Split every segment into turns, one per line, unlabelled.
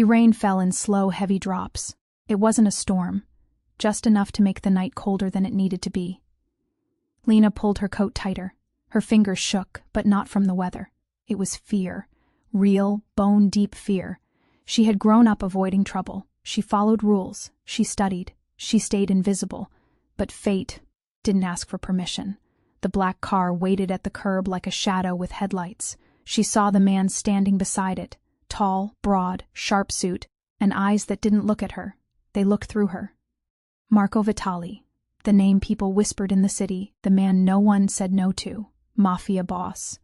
Rain fell in slow, heavy drops. It wasn't a storm, just enough to make the night colder than it needed to be. Lena pulled her coat tighter. Her fingers shook, but not from the weather. It was fear. Real, bone-deep fear. She had grown up avoiding trouble. She followed rules. She studied. She stayed invisible. But fate didn't ask for permission. The black car waited at the curb like a shadow with headlights. She saw the man standing beside it, tall, broad, sharp suit, and eyes that didn't look at her. They looked through her. Marco Vitali, the name people whispered in the city, the man no one said no to. Mafia boss.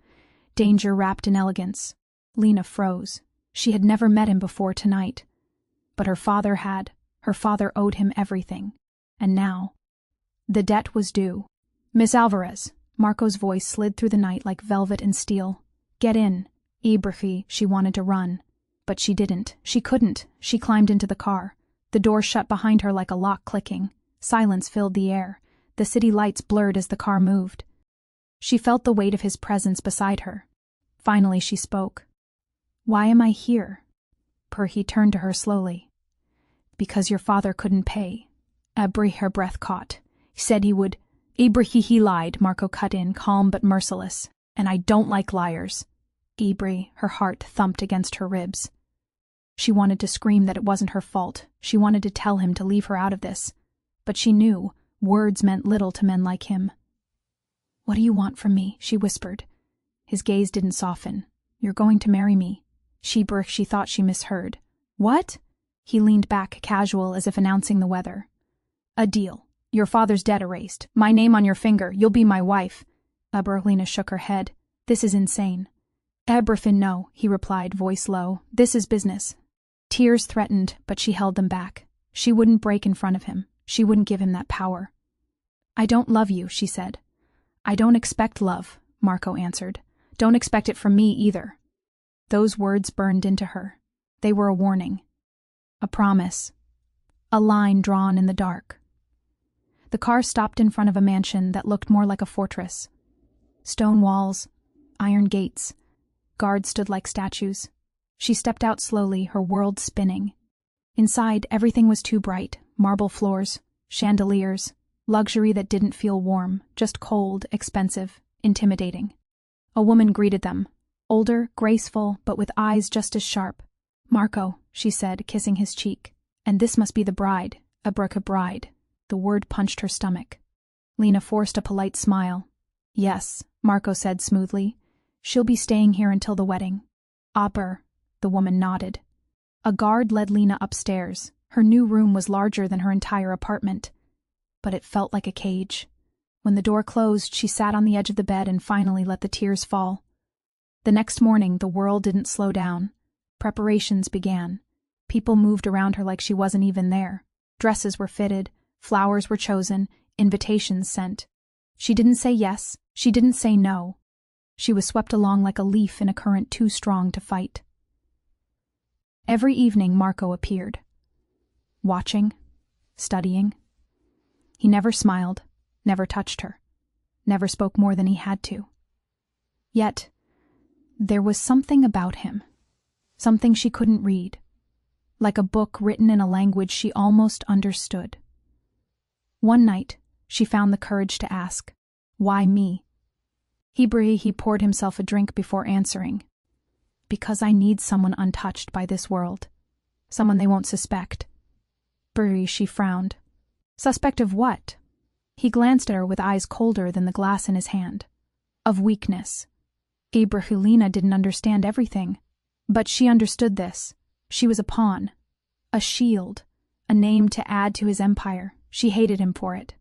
Danger wrapped in elegance. Lena froze. She had never met him before tonight. But her father had. Her father owed him everything. And now, the debt was due. "Miss Alvarez," Marco's voice slid through the night like velvet and steel. "Get in." Ibrahim, she wanted to run. But she didn't. She couldn't. She climbed into the car. The door shut behind her like a lock clicking. Silence filled the air. The city lights blurred as the car moved. She felt the weight of his presence beside her. Finally she spoke. "Why am I here?" He turned to her slowly. "Because your father couldn't pay." Her breath caught. He said he would. He lied, Marco cut in, calm but merciless. "And I don't like liars." Her heart thumped against her ribs. She wanted to scream that it wasn't her fault. She wanted to tell him to leave her out of this. But she knew words meant little to men like him. "What do you want from me?" she whispered. His gaze didn't soften. "You're going to marry me." She thought she misheard. "What?" He leaned back, casual, as if announcing the weather. "A deal. Your father's debt erased. My name on your finger. You'll be my wife." Lena shook her head. "This is insane." "No," he replied, voice low. "This is business." Tears threatened, but she held them back. She wouldn't break in front of him. She wouldn't give him that power. "I don't love you," she said. "I don't expect love," Marco answered. "Don't expect it from me either." Those words burned into her. They were a warning. A promise. A line drawn in the dark. The car stopped in front of a mansion that looked more like a fortress. Stone walls, iron gates. Guards stood like statues. She stepped out slowly, her world spinning. Inside, everything was too bright. Marble floors, chandeliers, luxury that didn't feel warm, just cold, expensive, intimidating. A woman greeted them, older, graceful, but with eyes just as sharp. "Marco," she said, kissing his cheek. "And this must be the bride, a bride." The word punched her stomach. Lena forced a polite smile. "Yes," Marco said smoothly. "She'll be staying here until the wedding." The woman nodded. A guard led Lena upstairs. Her new room was larger than her entire apartment. But it felt like a cage. When the door closed, she sat on the edge of the bed and finally let the tears fall. The next morning, the world didn't slow down. Preparations began. People moved around her like she wasn't even there. Dresses were fitted, flowers were chosen, invitations sent. She didn't say yes, she didn't say no. She was swept along like a leaf in a current too strong to fight. Every evening Marco appeared. Watching, studying. He never smiled, never touched her, never spoke more than he had to. Yet, there was something about him, something she couldn't read, like a book written in a language she almost understood. One night, she found the courage to ask, "Why me?" He poured himself a drink before answering. "Because I need someone untouched by this world. Someone they won't suspect." She frowned. "Suspect of what?" He glanced at her with eyes colder than the glass in his hand. "Of weakness." Lena didn't understand everything. But she understood this. She was a pawn. A shield. A name to add to his empire. She hated him for it.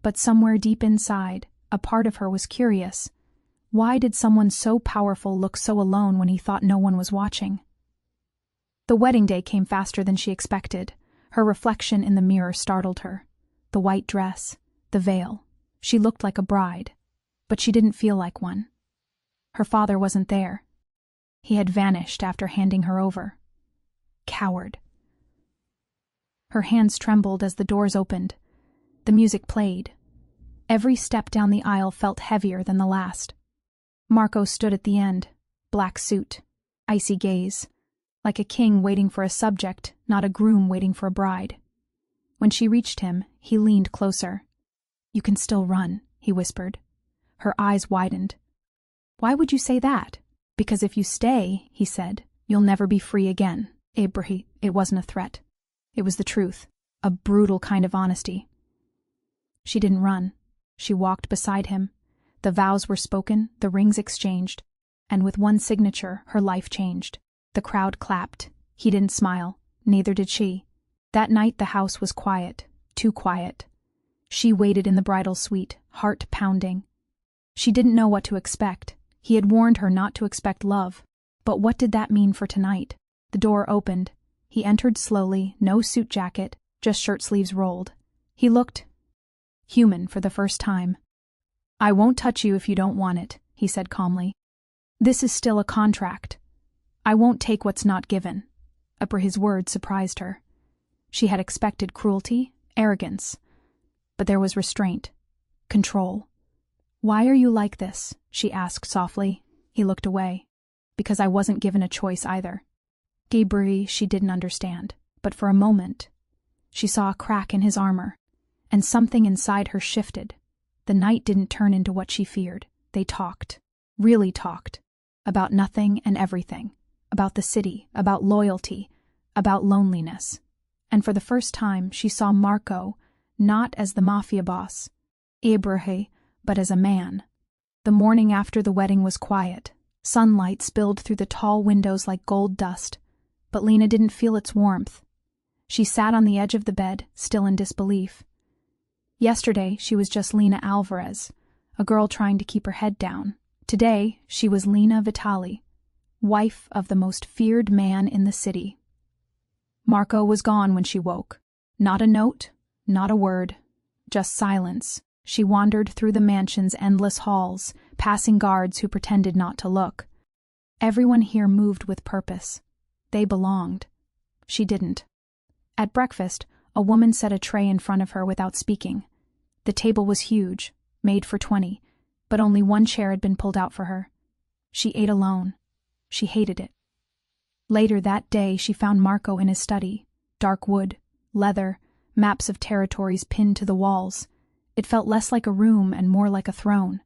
But somewhere deep inside, a part of her was curious. Why did someone so powerful look so alone when he thought no one was watching? The wedding day came faster than she expected. Her reflection in the mirror startled her. The white dress, the veil. She looked like a bride, but she didn't feel like one. Her father wasn't there. He had vanished after handing her over. Coward. Her hands trembled as the doors opened. The music played. Every step down the aisle felt heavier than the last. Marco stood at the end, black suit, icy gaze, like a king waiting for a subject, not a groom waiting for a bride. When she reached him, he leaned closer. "You can still run," he whispered. Her eyes widened. "Why would you say that?" "Because if you stay," he said, "you'll never be free again." It wasn't a threat. It was the truth, a brutal kind of honesty. She didn't run. She walked beside him. The vows were spoken, the rings exchanged, and with one signature, her life changed. The crowd clapped. He didn't smile. Neither did she. That night the house was quiet, too quiet. She waited in the bridal suite, heart pounding. She didn't know what to expect. He had warned her not to expect love. But what did that mean for tonight? The door opened. He entered slowly, no suit jacket, just shirt sleeves rolled. He looked human for the first time. "I won't touch you if you don't want it," he said calmly. "This is still a contract. I won't take what's not given." His words surprised her. She had expected cruelty, arrogance. But there was restraint, control. "Why are you like this?" she asked softly. He looked away. "Because I wasn't given a choice either." She didn't understand, but for a moment, she saw a crack in his armor, and something inside her shifted. The night didn't turn into what she feared. They talked, really talked, about nothing and everything, about the city, about loyalty, about loneliness. And for the first time, she saw Marco not as the Mafia boss, but as a man. The morning after the wedding was quiet. Sunlight spilled through the tall windows like gold dust, but Lena didn't feel its warmth. She sat on the edge of the bed, still in disbelief. Yesterday, she was just Lena Alvarez, a girl trying to keep her head down. Today, she was Lena Vitali, wife of the most feared man in the city. Marco was gone when she woke. Not a note, not a word, just silence. She wandered through the mansion's endless halls, passing guards who pretended not to look. Everyone here moved with purpose. They belonged. She didn't. At breakfast, a woman set a tray in front of her without speaking. The table was huge, made for 20, but only one chair had been pulled out for her. She ate alone. She hated it. Later that day, she found Marco in his study. Dark wood, leather, maps of territories pinned to the walls. It felt less like a room and more like a throne.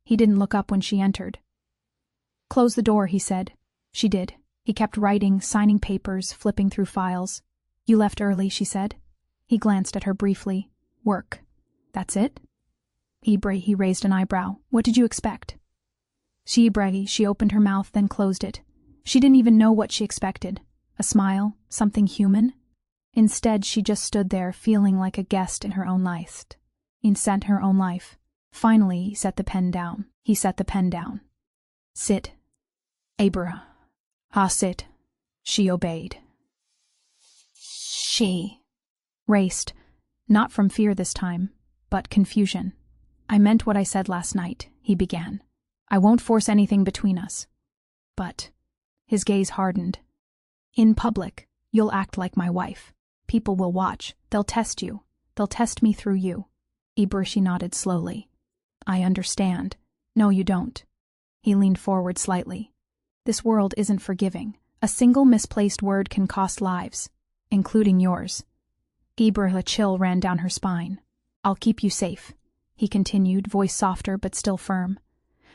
He didn't look up when she entered. "Close the door," he said. She did. He kept writing, signing papers, flipping through files. "You left early," she said. He glanced at her briefly. "Work. That's it?" He raised an eyebrow. "What did you expect?" She opened her mouth, then closed it. She didn't even know what she expected. A smile? Something human? Instead, she just stood there, feeling like a guest in her own life. Finally, he set the pen down. "Sit." Sit. She obeyed. She raced, not from fear this time, but confusion. "I meant what I said last night," he began. "I won't force anything between us. But," his gaze hardened, "in public, you'll act like my wife. People will watch. They'll test you. They'll test me through you." She nodded slowly. "I understand." "No, you don't." He leaned forward slightly. "This world isn't forgiving. A single misplaced word can cost lives, including yours." A chill ran down her spine. "I'll keep you safe," he continued, voice softer but still firm.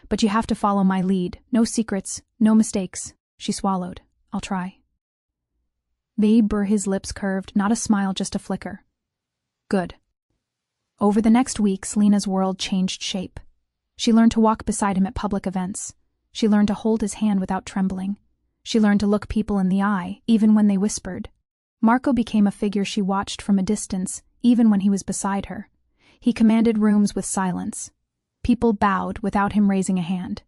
"But you have to follow my lead. No secrets, no mistakes." She swallowed. "I'll try." His lips curved, not a smile, just a flicker. "Good." Over the next weeks, Lena's world changed shape. She learned to walk beside him at public events. She learned to hold his hand without trembling. She learned to look people in the eye, even when they whispered. Marco became a figure she watched from a distance, even when he was beside her. He commanded rooms with silence. People bowed without him raising a hand.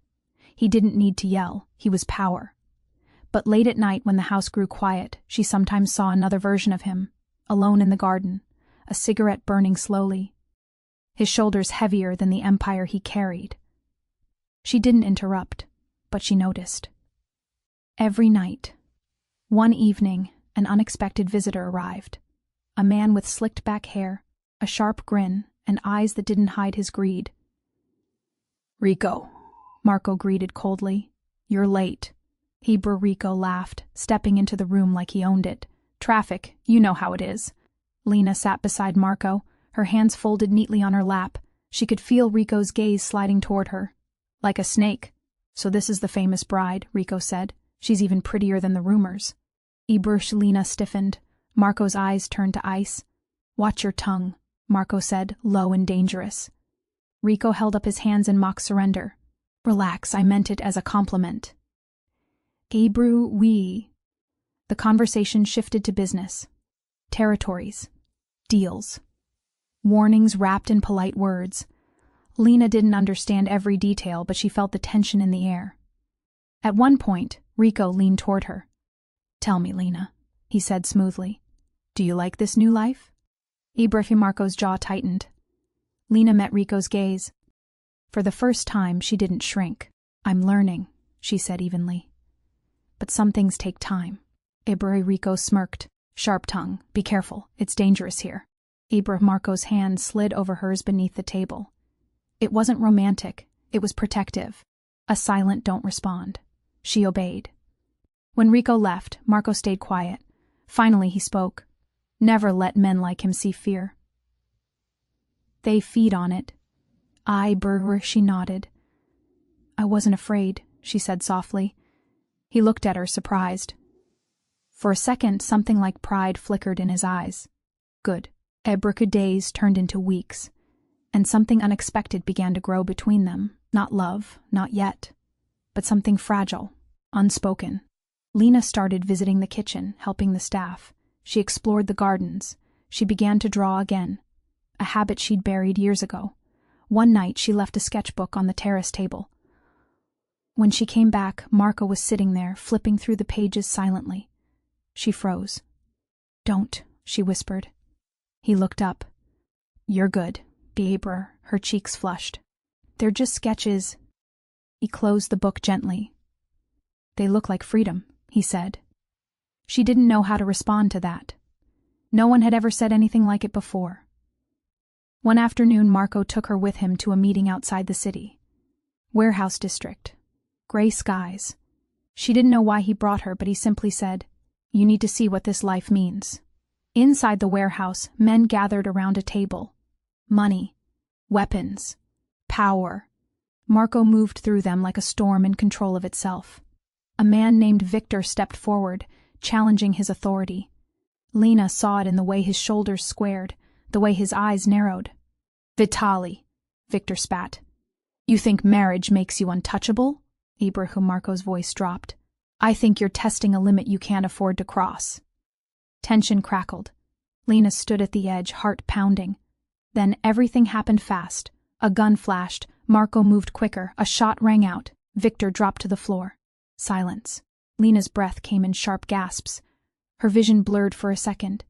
He didn't need to yell. He was power. But late at night, when the house grew quiet, she sometimes saw another version of him, alone in the garden, a cigarette burning slowly, his shoulders heavier than the empire he carried. She didn't interrupt, but she noticed. Every night, one evening, an unexpected visitor arrived. A man with slicked back hair, a sharp grin, and eyes that didn't hide his greed. "Rico," Marco greeted coldly. "You're late." Rico laughed, stepping into the room like he owned it. Traffic, you know how it is. Lena sat beside Marco, her hands folded neatly on her lap. She could feel Rico's gaze sliding toward her. Like a snake. So this is the famous bride, Rico said. She's even prettier than the rumors. Lena stiffened. Marco's eyes turned to ice. Watch your tongue, Marco said, low and dangerous. Rico held up his hands in mock surrender. Relax, I meant it as a compliment. Oui. The conversation shifted to business. Territories. Deals. Warnings wrapped in polite words. Lena didn't understand every detail, but she felt the tension in the air. At one point, Rico leaned toward her. Tell me, Lena, he said smoothly. Do you like this new life? Marco's jaw tightened. Lena met Rico's gaze. For the first time, she didn't shrink. I'm learning, she said evenly. But some things take time. Rico smirked. Sharp tongue. Be careful. It's dangerous here. Marco's hand slid over hers beneath the table. It wasn't romantic. It was protective. A silent don't respond. She obeyed. When Rico left, Marco stayed quiet. Finally he spoke. Never let men like him see fear. They feed on it. She nodded. I wasn't afraid, she said softly. He looked at her, surprised. For a second, something like pride flickered in his eyes. Good. Days turned into weeks, and something unexpected began to grow between them. Not love, not yet, but something fragile, unspoken. Lena started visiting the kitchen, helping the staff. She explored the gardens. She began to draw again, a habit she'd buried years ago. One night she left a sketchbook on the terrace table. When she came back, Marco was sitting there, flipping through the pages silently. She froze. Don't, she whispered. He looked up. You're good, her cheeks flushed. They're just sketches. He closed the book gently. They look like freedom, he said. She didn't know how to respond to that. No one had ever said anything like it before. One afternoon, Marco took her with him to a meeting outside the city. Warehouse district. Gray skies. She didn't know why he brought her, but he simply said, You need to see what this life means. Inside the warehouse, men gathered around a table. Money. Weapons. Power. Marco moved through them like a storm in control of itself. A man named Victor stepped forward, challenging his authority. Lena saw it in the way his shoulders squared, the way his eyes narrowed. Vitali, Victor spat. You think marriage makes you untouchable? Marco's voice dropped. I think you're testing a limit you can't afford to cross. Tension crackled. Lena stood at the edge, heart pounding. Then everything happened fast. A gun flashed. Marco moved quicker. A shot rang out. Victor dropped to the floor. Silence. Lena's breath came in sharp gasps. Her vision blurred for a second.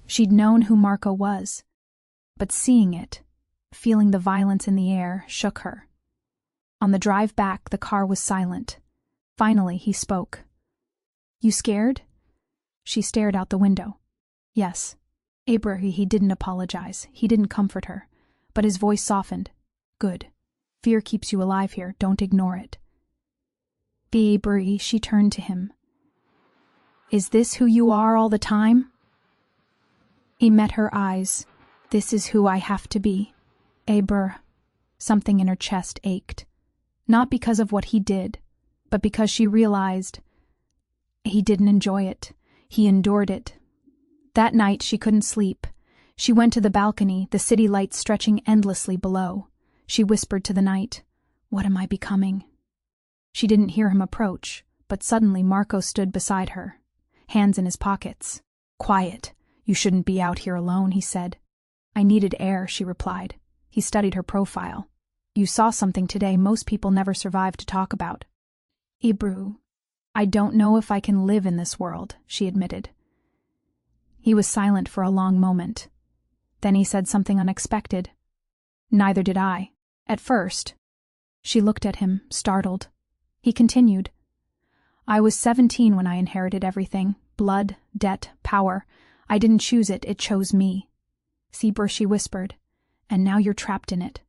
She'd known who Marco was, but seeing it, feeling the violence in the air, shook her. On the drive back, the car was silent. Finally, he spoke. You scared? She stared out the window. Yes. He didn't apologize. He didn't comfort her. But his voice softened. Good. Fear keeps you alive here. Don't ignore it. She turned to him. Is this who you are all the time? He met her eyes. This is who I have to be. Something in her chest ached. Not because of what he did, but because she realized he didn't enjoy it. He endured it. That night she couldn't sleep. She went to the balcony, the city lights stretching endlessly below. She whispered to the night, What am I becoming? She didn't hear him approach, but suddenly Marco stood beside her, hands in his pockets. Quiet. You shouldn't be out here alone, he said. I needed air, she replied. He studied her profile. You saw something today most people never survive to talk about. I don't know if I can live in this world, she admitted. He was silent for a long moment. Then he said something unexpected. Neither did I. At first. She looked at him, startled. He continued. I was 17 when I inherited everything. Blood, debt, power. I didn't choose it, it chose me. She whispered. And now you're trapped in it.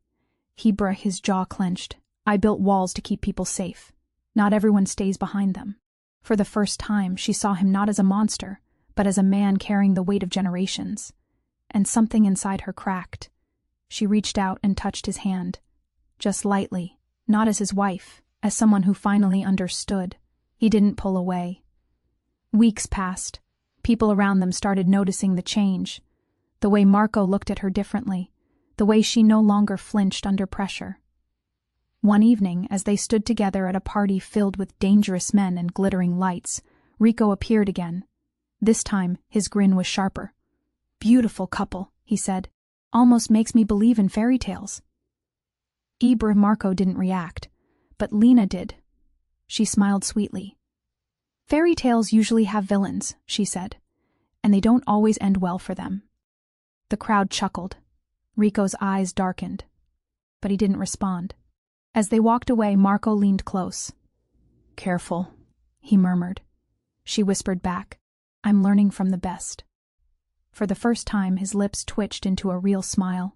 His jaw clenched. I built walls to keep people safe. Not everyone stays behind them. For the first time, she saw him not as a monster, but as a man carrying the weight of generations. And something inside her cracked. She reached out and touched his hand. Just lightly, not as his wife, as someone who finally understood. He didn't pull away. Weeks passed. People around them started noticing the change. The way Marco looked at her differently. The way she no longer flinched under pressure. One evening, as they stood together at a party filled with dangerous men and glittering lights, Rico appeared again. This time, his grin was sharper. "Beautiful couple," he said. "Almost makes me believe in fairy tales." Marco didn't react, but Lena did. She smiled sweetly. "Fairy tales usually have villains," she said, "and they don't always end well for them." The crowd chuckled. Rico's eyes darkened, but he didn't respond. As they walked away, Marco leaned close. "Careful," he murmured. She whispered back, "I'm learning from the best." For the first time, his lips twitched into a real smile.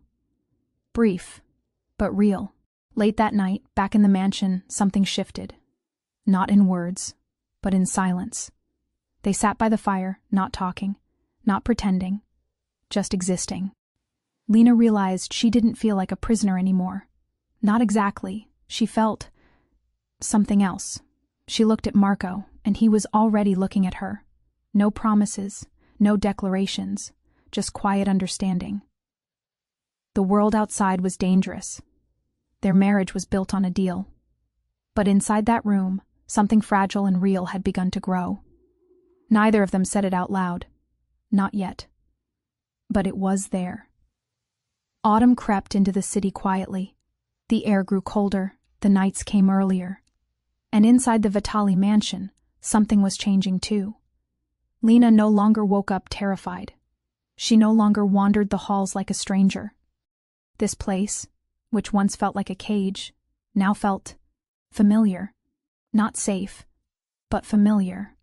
Brief, but real. Late that night, back in the mansion, something shifted. Not in words, but in silence. They sat by the fire, not talking, not pretending, just existing. Lena realized she didn't feel like a prisoner anymore. Not exactly. She felt something else. She looked at Marco, and he was already looking at her. No promises, no declarations, just quiet understanding. The world outside was dangerous. Their marriage was built on a deal. But inside that room, something fragile and real had begun to grow. Neither of them said it out loud. Not yet. But it was there. Autumn crept into the city quietly. The air grew colder, the nights came earlier. And inside the Vitali mansion, something was changing too. Lena no longer woke up terrified. She no longer wandered the halls like a stranger. This place, which once felt like a cage, now felt familiar. Not safe, but familiar.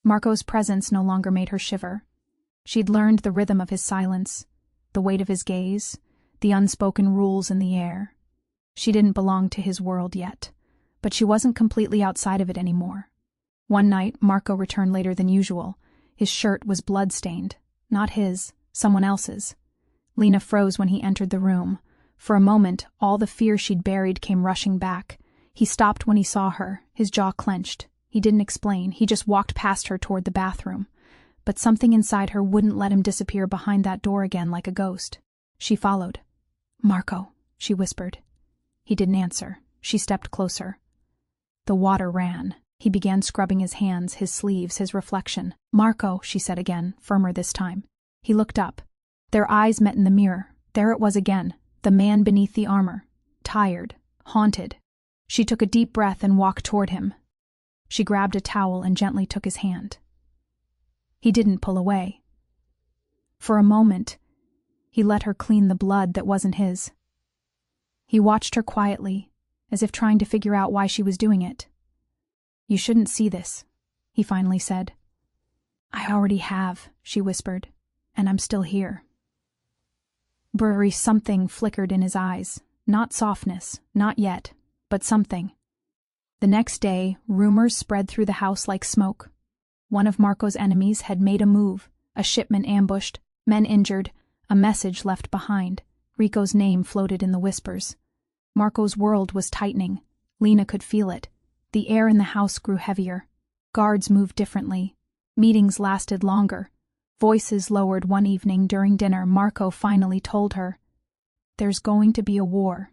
Marco's presence no longer made her shiver. She'd learned the rhythm of his silence, the weight of his gaze, the unspoken rules in the air. She didn't belong to his world yet, but she wasn't completely outside of it anymore. One night, Marco returned later than usual. His shirt was blood-stained. Not his, someone else's. Lena froze when he entered the room. For a moment, all the fear she'd buried came rushing back. He stopped when he saw her, his jaw clenched. He didn't explain, he just walked past her toward the bathroom. But something inside her wouldn't let him disappear behind that door again like a ghost. She followed. "Marco," she whispered. He didn't answer. She stepped closer. The water ran. He began scrubbing his hands, his sleeves, his reflection. "Marco," she said again, firmer this time. He looked up. Their eyes met in the mirror. There it was again, the man beneath the armor. Tired, haunted. She took a deep breath and walked toward him. She grabbed a towel and gently took his hand. He didn't pull away. For a moment, he let her clean the blood that wasn't his. He watched her quietly, as if trying to figure out why she was doing it. "You shouldn't see this," he finally said. "I already have," she whispered, "and I'm still here." Something flickered in his eyes. Not softness, not yet, but something. The next day, rumors spread through the house like smoke. One of Marco's enemies had made a move, a shipment ambushed, men injured, a message left behind. Rico's name floated in the whispers. Marco's world was tightening. Lena could feel it. The air in the house grew heavier. Guards moved differently. Meetings lasted longer. Voices lowered. One evening during dinner, Marco finally told her, "There's going to be a war,"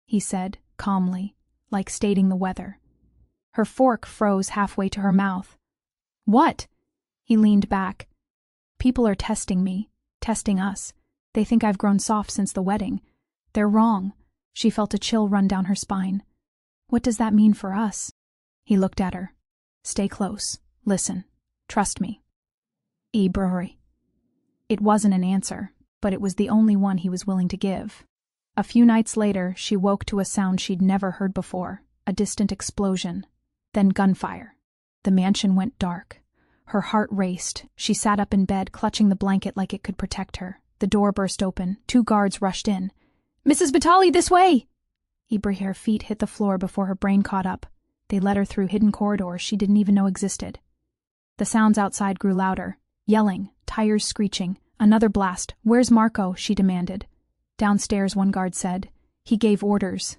he said, calmly, like stating the weather. Her fork froze halfway to her mouth. "What?" He leaned back. "People are testing me, testing us. They think I've grown soft since the wedding. They're wrong." She felt a chill run down her spine. "What does that mean for us?" He looked at her. "Stay close. Listen. Trust me." It wasn't an answer, but it was the only one he was willing to give. A few nights later, she woke to a sound she'd never heard before, a distant explosion, then gunfire. The mansion went dark. Her heart raced. She sat up in bed, clutching the blanket like it could protect her. The door burst open. 2 guards rushed in. "Mrs. Vitali, this way!" Her feet hit the floor before her brain caught up. They let her through hidden corridors she didn't even know existed. The sounds outside grew louder. Yelling, tires screeching, another blast. "Where's Marco?" she demanded. Downstairs, one guard said. "He gave orders."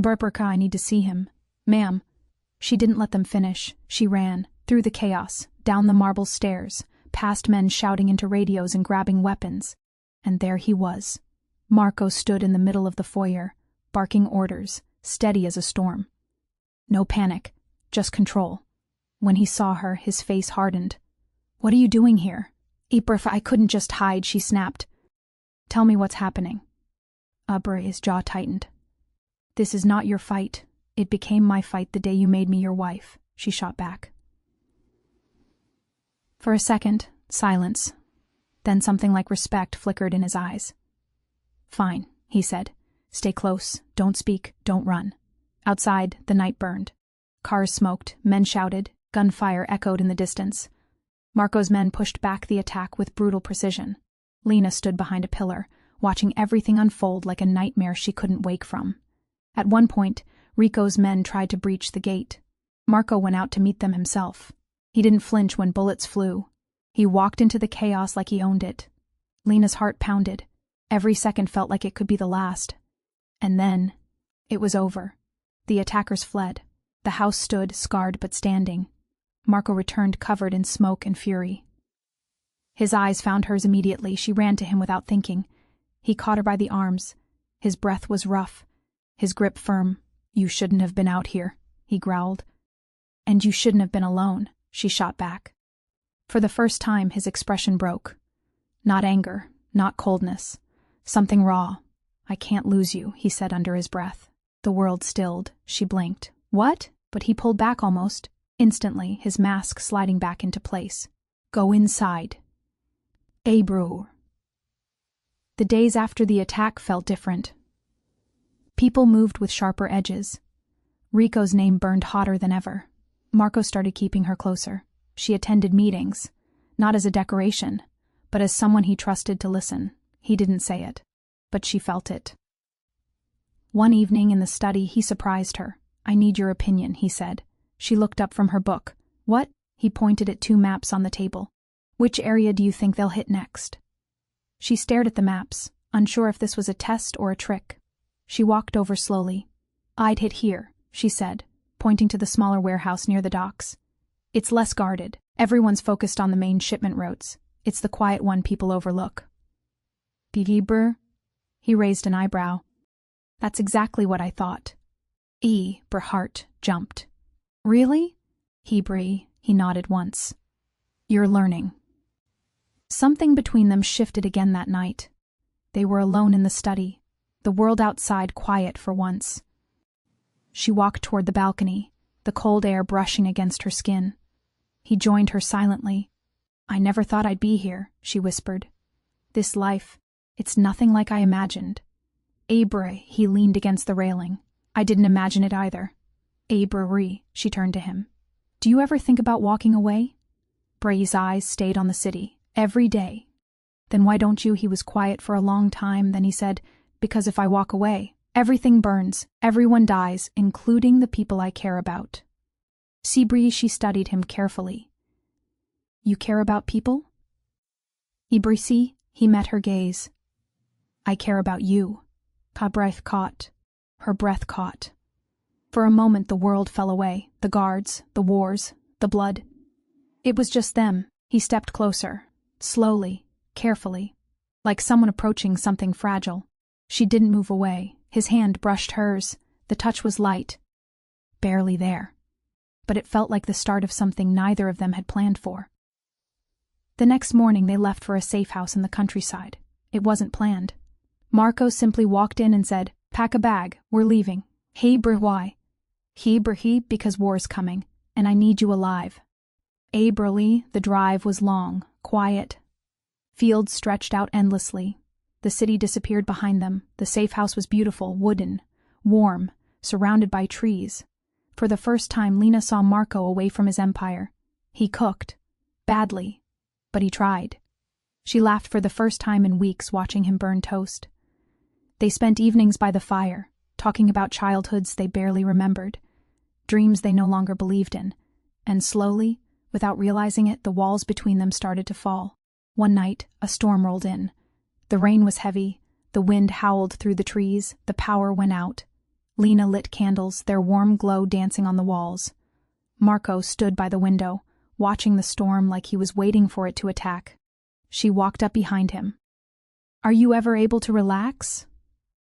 "Burperka, I need to see him." "Ma'am." She didn't let them finish. She ran, through the chaos, down the marble stairs, past men shouting into radios and grabbing weapons. And there he was. Marco stood in the middle of the foyer, barking orders, steady as a storm. No panic, just control. When he saw her, his face hardened. "What are you doing here?" "I couldn't just hide," she snapped. "Tell me what's happening." His jaw tightened. "This is not your fight. It became my fight the day you made me your wife," she shot back. For a second, silence. Then something like respect flickered in his eyes. "Fine," he said. "Stay close. Don't speak. Don't run." Outside, the night burned. Cars smoked, men shouted, gunfire echoed in the distance. Marco's men pushed back the attack with brutal precision. Lena stood behind a pillar, watching everything unfold like a nightmare she couldn't wake from. At one point, Rico's men tried to breach the gate. Marco went out to meet them himself. He didn't flinch when bullets flew. He walked into the chaos like he owned it. Lena's heart pounded. Every second felt like it could be the last. And then, it was over. The attackers fled. The house stood, scarred but standing. Marco returned covered in smoke and fury. His eyes found hers immediately. She ran to him without thinking. He caught her by the arms. His breath was rough, his grip firm. "You shouldn't have been out here," he growled. "And you shouldn't have been alone," she shot back. For the first time, his expression broke. Not anger, not coldness. Something raw. "I can't lose you," he said under his breath. The world stilled. She blinked. "What?" But he pulled back almost. Instantly, his mask sliding back into place. "Go inside." Bro. The days after the attack felt different. People moved with sharper edges. Rico's name burned hotter than ever. Marco started keeping her closer. She attended meetings, not as a decoration, but as someone he trusted to listen. He didn't say it, but she felt it. One evening in the study, he surprised her. "I need your opinion," he said. She looked up from her book. "What?" He pointed at 2 maps on the table. "Which area do you think they'll hit next?" She stared at the maps, unsure if this was a test or a trick. She walked over slowly. "I'd hit here," she said, pointing to the smaller warehouse near the docks. "It's less guarded. Everyone's focused on the main shipment routes. It's the quiet one people overlook." "Br?" He raised an eyebrow. "That's exactly what I thought." Her heart jumped. "Really?" He nodded once. "You're learning." Something between them shifted again that night. They were alone in the study, the world outside quiet for once. She walked toward the balcony, the cold air brushing against her skin. He joined her silently. "I never thought I'd be here," she whispered. "This life, it's nothing like I imagined." He leaned against the railing. "I didn't imagine it either." She turned to him. "Do you ever think about walking away?" Bray's eyes stayed on the city, every day. "Then why don't you?" He was quiet for a long time, then he said, "Because if I walk away, everything burns, everyone dies, including the people I care about." She studied him carefully. "You care about people?" He met her gaze. "I care about you." Her breath caught. For a moment the world fell away, the guards, the wars, the blood. It was just them. He stepped closer, slowly, carefully, like someone approaching something fragile. She didn't move away. His hand brushed hers. The touch was light, barely there. But it felt like the start of something neither of them had planned for. The next morning they left for a safe house in the countryside. It wasn't planned. Marco simply walked in and said, "Pack a bag, we're leaving." Why? Because war's coming, and I need you alive. The drive was long, quiet. Fields stretched out endlessly. The city disappeared behind them. The safe house was beautiful, wooden, warm, surrounded by trees. For the first time, Lena saw Marco away from his empire. He cooked. Badly. But he tried. She laughed for the first time in weeks watching him burn toast. They spent evenings by the fire, talking about childhoods they barely remembered, dreams they no longer believed in. And slowly, without realizing it, the walls between them started to fall. One night, a storm rolled in. The rain was heavy, the wind howled through the trees, the power went out. Lena lit candles, their warm glow dancing on the walls. Marco stood by the window, watching the storm like he was waiting for it to attack. She walked up behind him. "Are you ever able to relax?"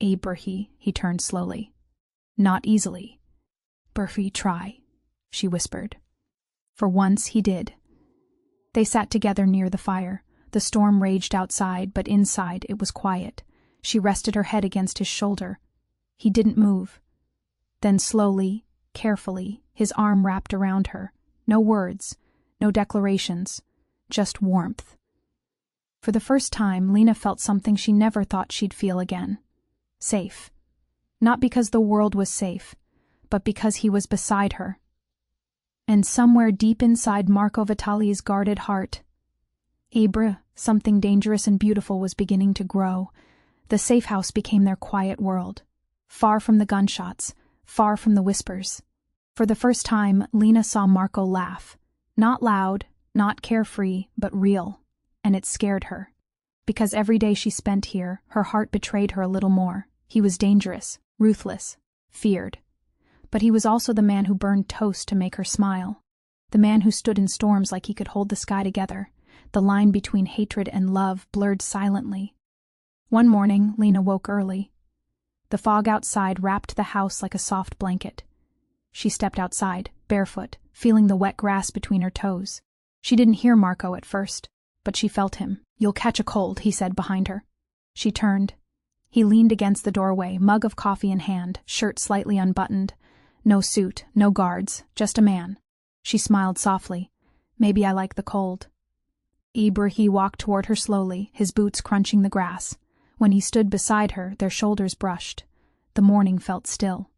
"Abraham," he turned slowly. "Not easily." "Berfi, try," she whispered. For once he did. They sat together near the fire. The storm raged outside, but inside it was quiet. She rested her head against his shoulder. He didn't move. Then slowly, carefully, his arm wrapped around her. No words, no declarations, just warmth. For the first time, Lena felt something she never thought she'd feel again. Safe. Not because the world was safe, but because he was beside her. And somewhere deep inside Marco Vitali's guarded heart, something dangerous and beautiful was beginning to grow. The safe house became their quiet world. Far from the gunshots, far from the whispers. For the first time, Lena saw Marco laugh. Not loud, not carefree, but real. And it scared her. Because every day she spent here, her heart betrayed her a little more. He was dangerous, ruthless, feared. But he was also the man who burned toast to make her smile. The man who stood in storms like he could hold the sky together. The line between hatred and love blurred silently. One morning, Lena woke early. The fog outside wrapped the house like a soft blanket. She stepped outside, barefoot, feeling the wet grass between her toes. She didn't hear Marco at first, but she felt him. "You'll catch a cold," he said behind her. She turned. He leaned against the doorway, mug of coffee in hand, shirt slightly unbuttoned. No suit, no guards, just a man. She smiled softly. "Maybe I like the cold." He walked toward her slowly, his boots crunching the grass. When he stood beside her, their shoulders brushed. The morning felt still.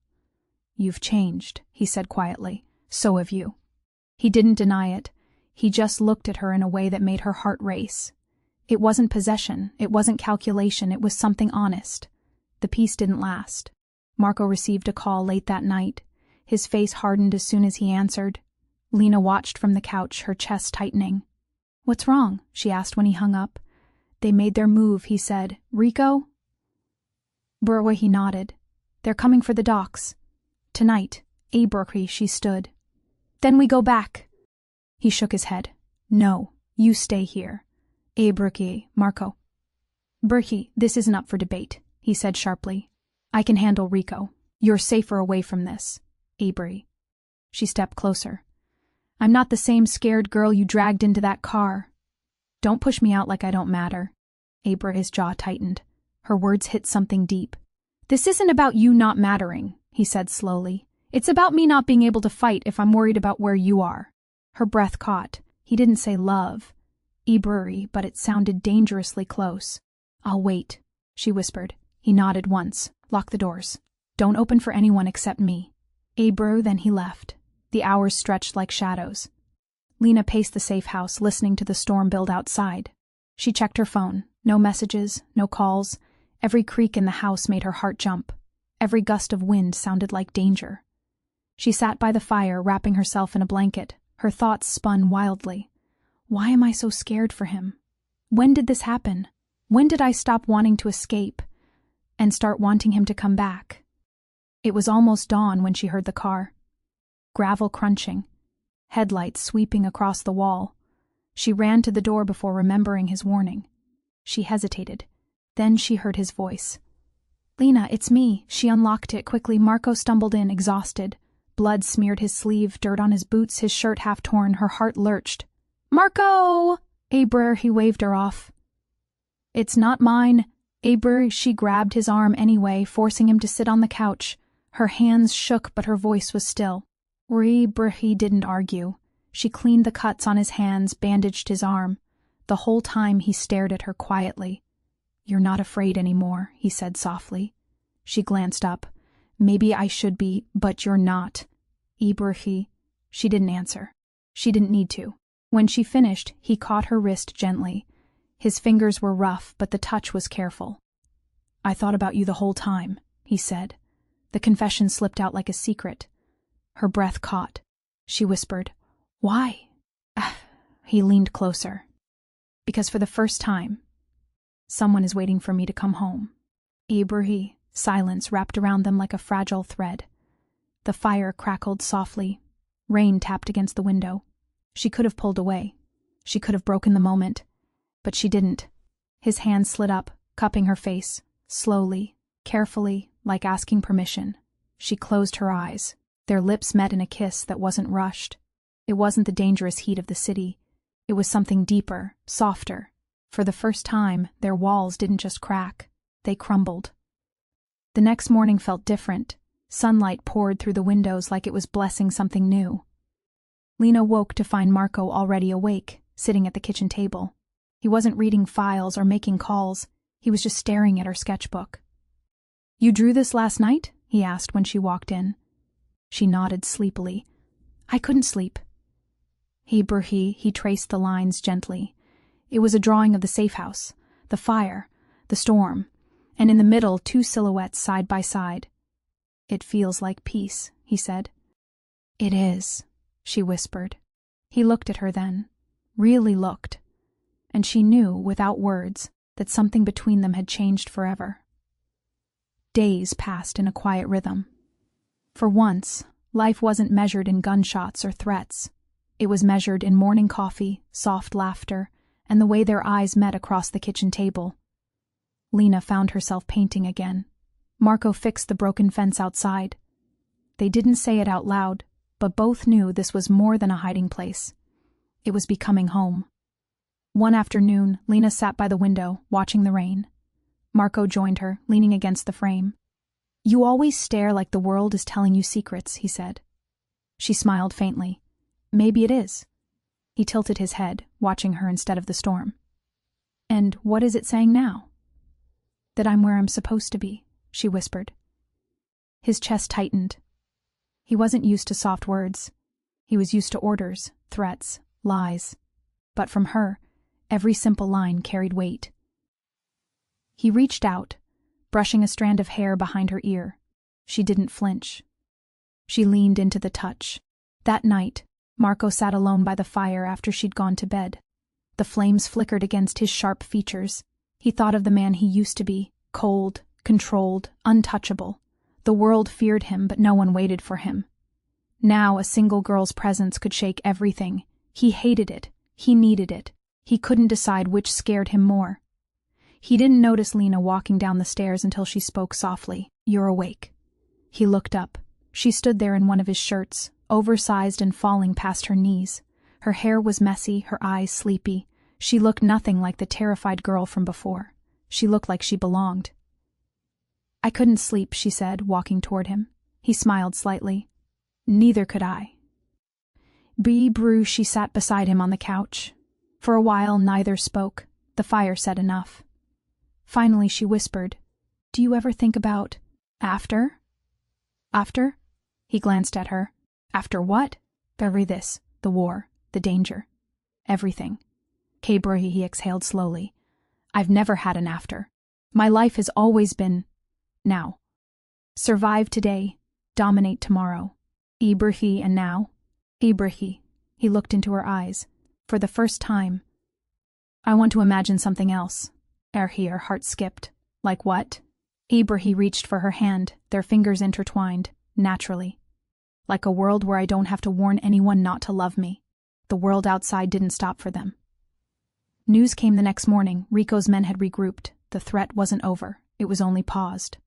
"You've changed," he said quietly. "So have you." He didn't deny it. He just looked at her in a way that made her heart race. It wasn't possession, it wasn't calculation, it was something honest. The peace didn't last. Marco received a call late that night. His face hardened as soon as he answered. Lena watched from the couch, her chest tightening. "What's wrong?" she asked when he hung up. "They made their move," he said. "Rico?" He nodded. "They're coming for the docks. Tonight." She stood. "Then we go back." He shook his head. "No, you stay here." Marco. "Berhi, this isn't up for debate," he said sharply. "I can handle Rico. You're safer away from this." She stepped closer. "I'm not the same scared girl you dragged into that car." "Don't push me out like I don't matter." His jaw tightened. Her words hit something deep. "This isn't about you not mattering," he said slowly. "It's about me not being able to fight if I'm worried about where you are." Her breath caught. He didn't say love. But it sounded dangerously close. "I'll wait," she whispered. He nodded once. "Lock the doors. Don't open for anyone except me." Then he left. The hours stretched like shadows. Lena paced the safe house, listening to the storm build outside. She checked her phone. No messages, no calls. Every creak in the house made her heart jump. Every gust of wind sounded like danger. She sat by the fire, wrapping herself in a blanket. Her thoughts spun wildly. Why am I so scared for him? When did this happen? When did I stop wanting to escape and start wanting him to come back? It was almost dawn when she heard the car. Gravel crunching. Headlights sweeping across the wall. She ran to the door before remembering his warning. She hesitated. Then she heard his voice. "Lena, it's me." She unlocked it quickly. Marco stumbled in, exhausted. Blood smeared his sleeve, dirt on his boots, his shirt half torn. Her heart lurched. "Marco!" He waved her off. "It's not mine." She grabbed his arm anyway, forcing him to sit on the couch. Her hands shook, but her voice was still. He didn't argue. She cleaned the cuts on his hands, bandaged his arm. The whole time he stared at her quietly. "You're not afraid anymore," he said softly. She glanced up. "Maybe I should be, but you're not." She didn't answer. She didn't need to. When she finished, he caught her wrist gently. His fingers were rough, but the touch was careful. "I thought about you the whole time," he said. The confession slipped out like a secret. Her breath caught. She whispered, "Why?" He leaned closer. "Because for the first time, someone is waiting for me to come home." Ibrahim. Silence wrapped around them like a fragile thread. The fire crackled softly. Rain tapped against the window. She could have pulled away. She could have broken the moment. But she didn't. His hand slid up, cupping her face, slowly, carefully, like asking permission. She closed her eyes. Their lips met in a kiss that wasn't rushed. It wasn't the dangerous heat of the city. It was something deeper, softer. For the first time, their walls didn't just crack. They crumbled. The next morning felt different. Sunlight poured through the windows like it was blessing something new. Lena woke to find Marco already awake, sitting at the kitchen table. He wasn't reading files or making calls. He was just staring at her sketchbook. "You drew this last night?" he asked when she walked in. She nodded sleepily. "I couldn't sleep." He traced the lines gently. It was a drawing of the safe house, the fire, the storm, and in the middle 2 silhouettes side by side. "It feels like peace," he said. "It is," she whispered. He looked at her then, really looked, and she knew, without words, that something between them had changed forever. Days passed in a quiet rhythm. For once, life wasn't measured in gunshots or threats. It was measured in morning coffee, soft laughter, and the way their eyes met across the kitchen table. Lena found herself painting again. Marco fixed the broken fence outside. They didn't say it out loud, but both knew this was more than a hiding place. It was becoming home. One afternoon, Lena sat by the window, watching the rain. Marco joined her, leaning against the frame. "You always stare like the world is telling you secrets," he said. She smiled faintly. "Maybe it is." He tilted his head, watching her instead of the storm. "And what is it saying now?" "That I'm where I'm supposed to be," she whispered. His chest tightened. He wasn't used to soft words. He was used to orders, threats, lies. But from her, every simple line carried weight. He reached out, brushing a strand of hair behind her ear. She didn't flinch. She leaned into the touch. That night, Marco sat alone by the fire after she'd gone to bed. The flames flickered against his sharp features. He thought of the man he used to be, cold, controlled, untouchable. The world feared him, but no one waited for him. Now a single girl's presence could shake everything. He hated it. He needed it. He couldn't decide which scared him more. He didn't notice Lena walking down the stairs until she spoke softly. "You're awake." He looked up. She stood there in one of his shirts, oversized and falling past her knees. Her hair was messy, her eyes sleepy. She looked nothing like the terrified girl from before. She looked like she belonged. "I couldn't sleep," she said, walking toward him. He smiled slightly. "Neither could I." She sat beside him on the couch. For a while, neither spoke. The fire said enough. Finally, she whispered, "Do you ever think about after?" "After?" He glanced at her. "After what?" "This, the war, the danger, everything." He exhaled slowly. "I've never had an after. My life has always been now. Survive today, dominate tomorrow. Ibrahim, and now?" "Ibrahim." He looked into her eyes. For the first time, "I want to imagine something else." Her heart skipped. "Like what?" Ibrahim reached for her hand, their fingers intertwined, naturally. "Like a world where I don't have to warn anyone not to love me." The world outside didn't stop for them. News came the next morning. Rico's men had regrouped. The threat wasn't over. It was only paused.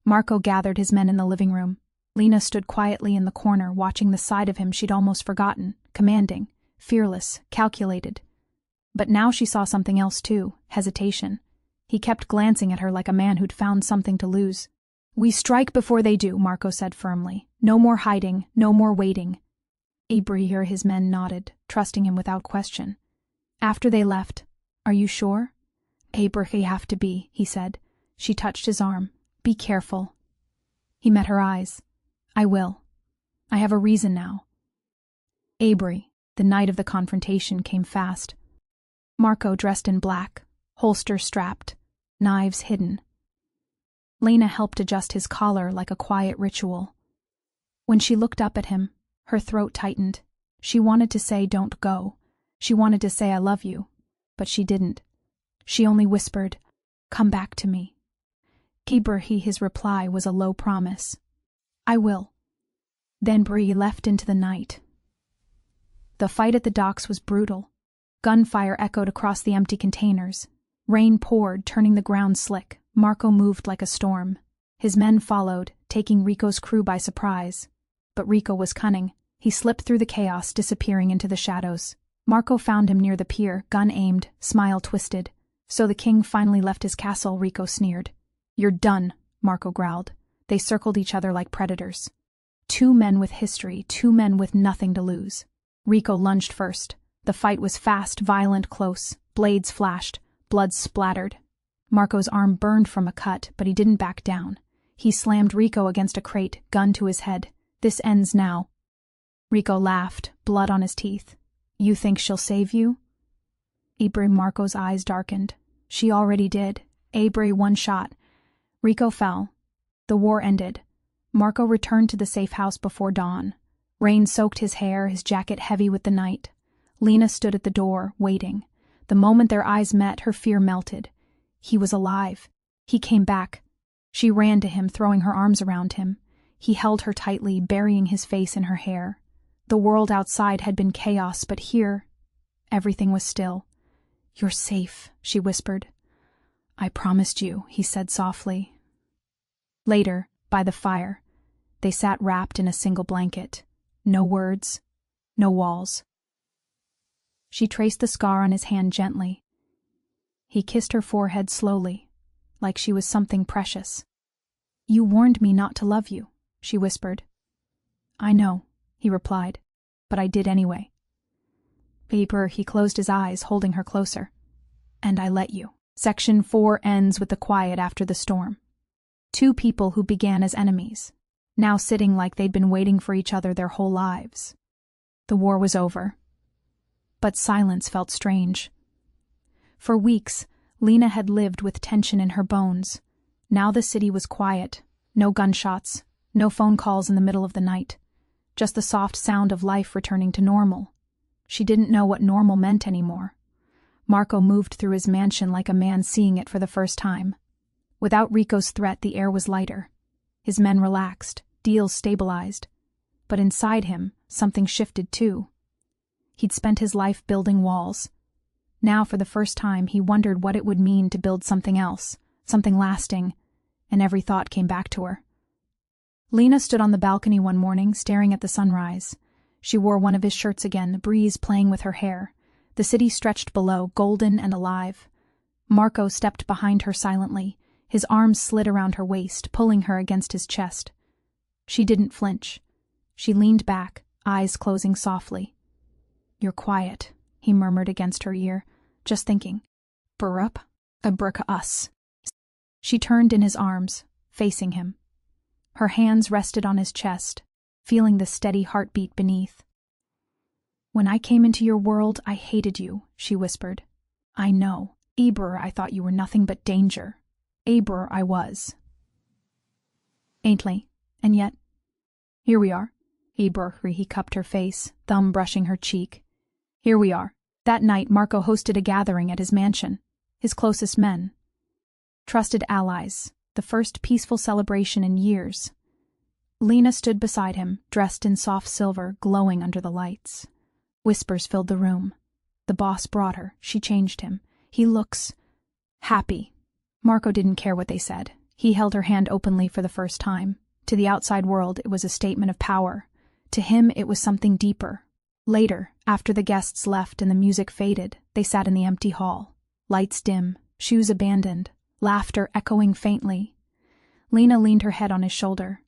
Marco gathered his men in the living room. Lena stood quietly in the corner, watching the side of him she'd almost forgotten, commanding, fearless, calculated. But now she saw something else too, hesitation. He kept glancing at her like a man who'd found something to lose. "We strike before they do," Marco said firmly. "No more hiding, no more waiting." Ibrahim, his men nodded, trusting him without question. After they left, "Are you sure?" "Ibrahim have to be," he said. She touched his arm. "Be careful." He met her eyes. "I will. I have a reason now." Ibrahim, the night of the confrontation, came fast. Marco dressed in black, holster strapped, knives hidden. Lena helped adjust his collar like a quiet ritual. When she looked up at him, Her throat tightened. She wanted to say, "Don't go." She wanted to say, "I love you." But she didn't. She only whispered, "Come back to me." His reply was a low promise. "I will." Then Bree left into the night. The fight at the docks was brutal. Gunfire echoed across the empty containers. Rain poured, turning the ground slick. Marco moved like a storm. His men followed, taking Rico's crew by surprise. But Rico was cunning. He slipped through the chaos, disappearing into the shadows. Marco found him near the pier, gun aimed, smile twisted. "So the king finally left his castle," Rico sneered. "You're done," Marco growled. They circled each other like predators. Two men with history, two men with nothing to lose. Rico lunged first. The fight was fast, violent, close. Blades flashed. Blood splattered. Marco's arm burned from a cut, but he didn't back down. He slammed Rico against a crate, gun to his head. "This ends now." Rico laughed, blood on his teeth. "You think she'll save you?" Marco's eyes darkened. She already did. One shot. Rico fell. The war ended. Marco returned to the safe house before dawn. Rain soaked his hair, his jacket heavy with the night. Lena stood at the door, waiting. The moment their eyes met, her fear melted. He was alive. He came back. She ran to him, throwing her arms around him. He held her tightly, burying his face in her hair. The world outside had been chaos, but here, everything was still. "You're safe," she whispered. "I promised you," he said softly. Later, by the fire, they sat wrapped in a single blanket. No words, no walls. She traced the scar on his hand gently. He kissed her forehead slowly, like she was something precious. "You warned me not to love you," she whispered. "I know," he replied, "but I did anyway." He closed his eyes, holding her closer. "And I let you." Section 4 ends with the quiet after the storm. Two people who began as enemies, now sitting like they'd been waiting for each other their whole lives. The war was over. But silence felt strange. For weeks, Lena had lived with tension in her bones. Now the city was quiet. No gunshots, no phone calls in the middle of the night. Just the soft sound of life returning to normal. She didn't know what normal meant anymore. Marco moved through his mansion like a man seeing it for the first time. Without Rico's threat, the air was lighter. His men relaxed, deals stabilized. But inside him, something shifted too. He'd spent his life building walls. Now, for the first time, he wondered what it would mean to build something else, something lasting, and every thought came back to her. Lena stood on the balcony one morning, staring at the sunrise. She wore one of his shirts again, a breeze playing with her hair. The city stretched below, golden and alive. Marco stepped behind her silently. His arms slid around her waist, pulling her against his chest. She didn't flinch. She leaned back, eyes closing softly. "You're quiet," he murmured against her ear, just thinking. "Burup, abrika us." She turned in his arms, facing him. Her hands rested on his chest, feeling the steady heartbeat beneath. "When I came into your world, I hated you," she whispered. "I know. I thought you were nothing but danger. I was. Ain'tly, and yet, here we are." He cupped her face, thumb brushing her cheek. "Here we are." That night, Marco hosted a gathering at his mansion. His closest men. Trusted allies. The first peaceful celebration in years. Lena stood beside him, dressed in soft silver, glowing under the lights. Whispers filled the room. The boss brought her. She changed him. "He looks happy." Marco didn't care what they said. He held her hand openly for the first time. To the outside world, it was a statement of power. To him, it was something deeper. Later, after the guests left and the music faded, they sat in the empty hall. Lights dim, shoes abandoned, laughter echoing faintly. Lena leaned her head on his shoulder.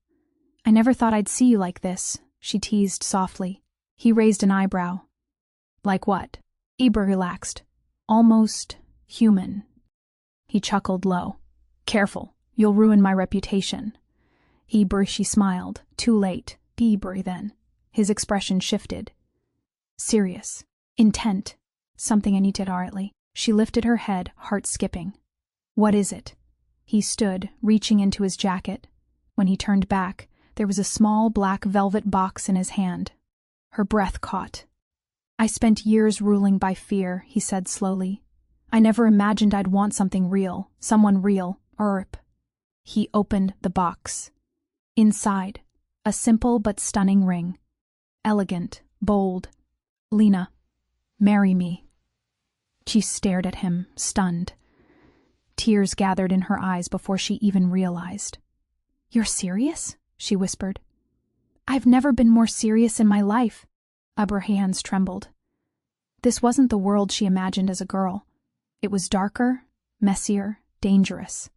"I never thought I'd see you like this," she teased softly. He raised an eyebrow. "Like what?" Relaxed. "Almost human." He chuckled low. "Careful, you'll ruin my reputation." She smiled. Too late. Then. His expression shifted. Serious. Intent. "Something I need to hurriedly." She lifted her head, heart skipping. "What is it?" He stood, reaching into his jacket. When he turned back, there was a small black velvet box in his hand, Her breath caught. "I spent years ruling by fear," he said slowly. "I never imagined I'd want something real, someone real, Erp." He opened the box. Inside, a simple but stunning ring. Elegant, bold. "Lena, marry me." She stared at him, stunned. Tears gathered in her eyes before she even realized. "You're serious?" she whispered. "I've never been more serious in my life." Her hands trembled. This wasn't the world she imagined as a girl. It was darker, messier, dangerous.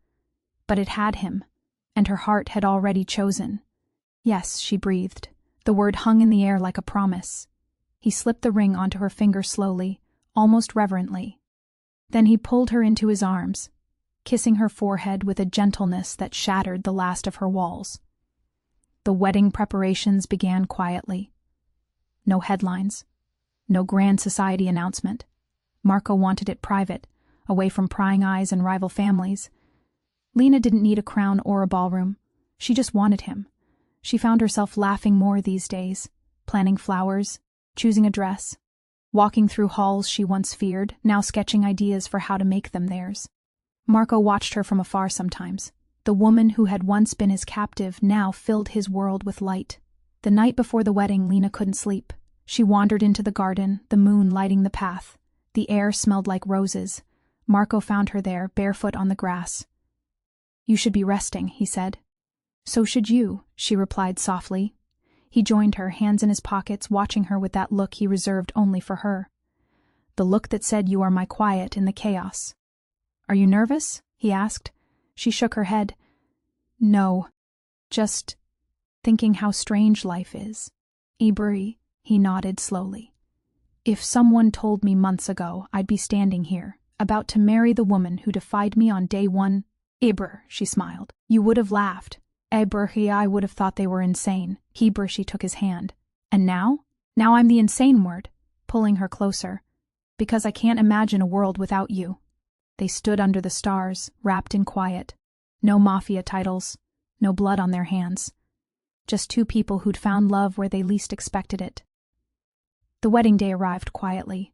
But it had him, and her heart had already chosen. "Yes," she breathed. The word hung in the air like a promise. He slipped the ring onto her finger slowly, almost reverently. Then he pulled her into his arms, kissing her forehead with a gentleness that shattered the last of her walls. The wedding preparations began quietly. No headlines. No grand society announcement. Marco wanted it private, away from prying eyes and rival families. Lena didn't need a crown or a ballroom. She just wanted him. She found herself laughing more these days, planning flowers, choosing a dress, walking through halls she once feared, now sketching ideas for how to make them theirs. Marco watched her from afar sometimes. The woman who had once been his captive now filled his world with light. The night before the wedding, Lena couldn't sleep. She wandered into the garden, the moon lighting the path. The air smelled like roses. Marco found her there, barefoot on the grass. "You should be resting," he said. "So should you," she replied softly. He joined her, hands in his pockets, watching her with that look he reserved only for her. The look that said, "You are my quiet in the chaos." "Are you nervous?" he asked. She shook her head. "No, just thinking how strange life is." "Ibri," he nodded slowly. "If someone told me months ago I'd be standing here, about to marry the woman who defied me on day one—" "Ibr," she smiled. "You would have laughed. Ibr, I would have thought they were insane." Hebr, she took his hand. "And now? Now I'm the insane word," pulling her closer. "Because I can't imagine a world without you." They stood under the stars, wrapped in quiet. No Mafia titles, no blood on their hands. Just two people who'd found love where they least expected it. The wedding day arrived quietly.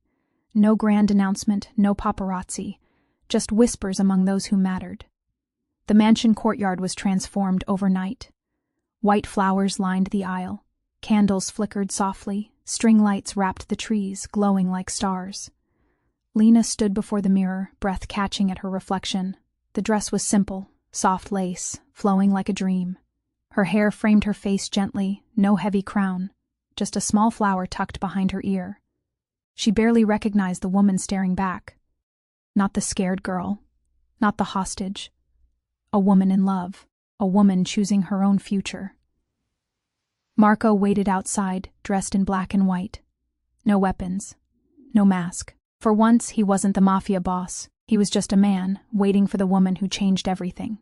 No grand announcement, no paparazzi, just whispers among those who mattered. The mansion courtyard was transformed overnight. White flowers lined the aisle. Candles flickered softly. String lights wrapped the trees, glowing like stars. Lena stood before the mirror, breath catching at her reflection. The dress was simple, soft lace, flowing like a dream. Her hair framed her face gently, no heavy crown, just a small flower tucked behind her ear. She barely recognized the woman staring back. Not the scared girl, not the hostage. A woman in love, a woman choosing her own future. Marco waited outside, dressed in black and white. No weapons, no mask. For once, he wasn't the Mafia boss. He was just a man, waiting for the woman who changed everything.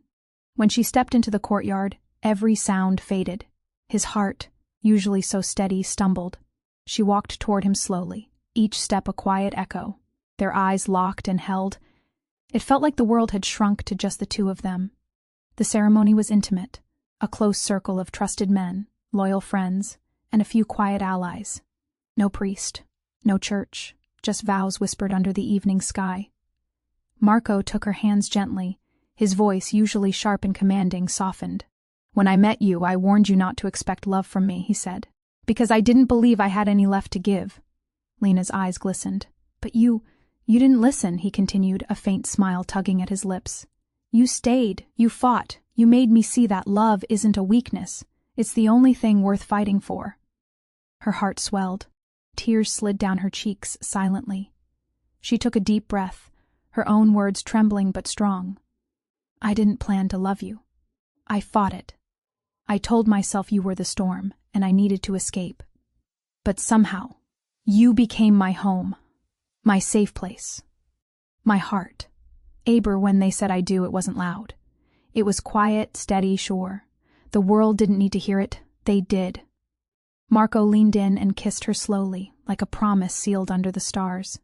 When she stepped into the courtyard, every sound faded. His heart, usually so steady, stumbled. She walked toward him slowly, each step a quiet echo. Their eyes locked and held. It felt like the world had shrunk to just the two of them. The ceremony was intimate, a close circle of trusted men, loyal friends, and a few quiet allies. No priest, no church, just vows whispered under the evening sky. Marco took her hands gently, his voice, usually sharp and commanding, softened. "When I met you, I warned you not to expect love from me," he said, "because I didn't believe I had any left to give." Lena's eyes glistened. "But you didn't listen," he continued, a faint smile tugging at his lips. "You stayed, you fought, you made me see that love isn't a weakness. It's the only thing worth fighting for." Her heart swelled. Tears slid down her cheeks silently. She took a deep breath, her own words trembling but strong. "I didn't plan to love you. I fought it. I told myself you were the storm, and I needed to escape. But somehow, you became my home, my safe place, my heart." Aber, when they said "I do," it wasn't loud. It was quiet, steady, sure. The world didn't need to hear it. They did. Marco leaned in and kissed her slowly, like a promise sealed under the stars.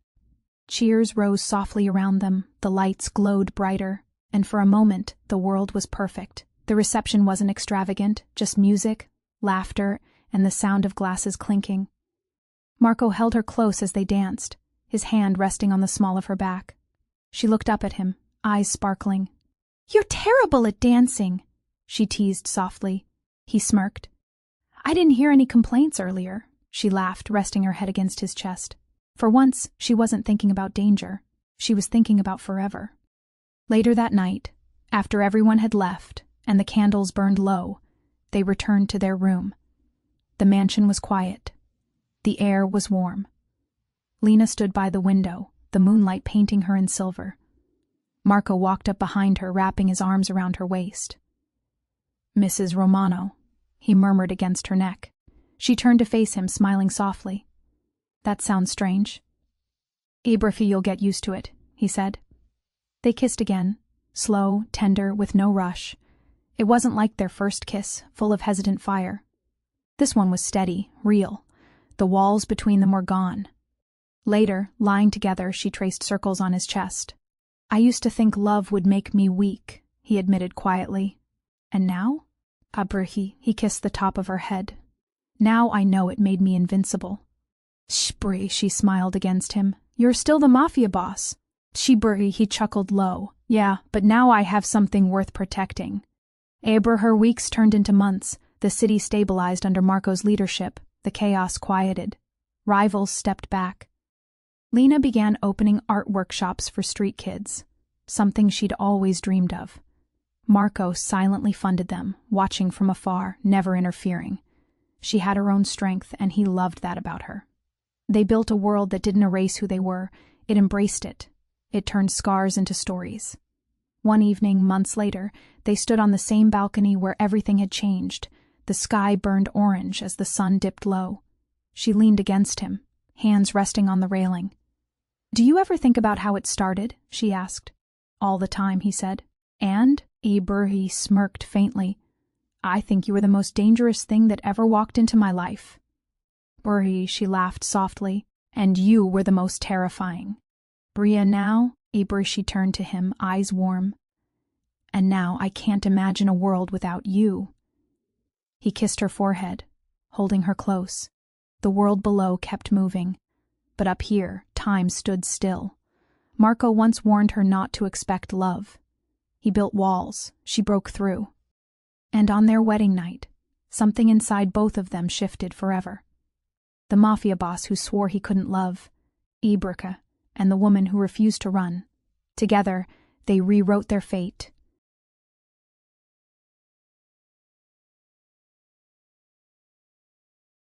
Cheers rose softly around them, the lights glowed brighter, and for a moment the world was perfect. The reception wasn't extravagant, just music, laughter, and the sound of glasses clinking. Marco held her close as they danced, his hand resting on the small of her back. She looked up at him, eyes sparkling. "You're terrible at dancing," she teased softly. He smirked. "I didn't hear any complaints earlier," she laughed, resting her head against his chest. For once, she wasn't thinking about danger. She was thinking about forever. Later that night, after everyone had left and the candles burned low, they returned to their room. The mansion was quiet. The air was warm. Lena stood by the window, the moonlight painting her in silver. Marco walked up behind her, wrapping his arms around her waist. "Mrs. Romano," he murmured against her neck. She turned to face him, smiling softly. "That sounds strange." "Ibrahim, you'll get used to it," he said. They kissed again, slow, tender, with no rush. It wasn't like their first kiss, full of hesitant fire. This one was steady, real. The walls between them were gone. Later, lying together, she traced circles on his chest. "I used to think love would make me weak," he admitted quietly. "And now?" "Ibrahim," he kissed the top of her head. "Now I know it made me invincible." "Shbri," she smiled against him. "You're still the Mafia boss." "Shibri," he chuckled low. "Yeah, but now I have something worth protecting." Her weeks turned into months. The city stabilized under Marco's leadership. The chaos quieted. Rivals stepped back. Lena began opening art workshops for street kids, something she'd always dreamed of. Marco silently funded them, watching from afar, never interfering. She had her own strength, and he loved that about her. They built a world that didn't erase who they were. It embraced it. It turned scars into stories. One evening, months later, they stood on the same balcony where everything had changed. The sky burned orange as the sun dipped low. She leaned against him, hands resting on the railing. "Do you ever think about how it started?" she asked. "All the time," he said. "And?" Ibrahim smirked faintly. "I think you were the most dangerous thing that ever walked into my life." "Ibrahim," she laughed softly. "And you were the most terrifying." "Bria, now?" Ibrahim, she turned to him, eyes warm. "And now I can't imagine a world without you." He kissed her forehead, holding her close. The world below kept moving, but up here, time stood still. Marco once warned her not to expect love. He built walls. She broke through. And on their wedding night, something inside both of them shifted forever. The Mafia boss who swore he couldn't love, Ibrahim, and the woman who refused to run. Together, they rewrote their fate,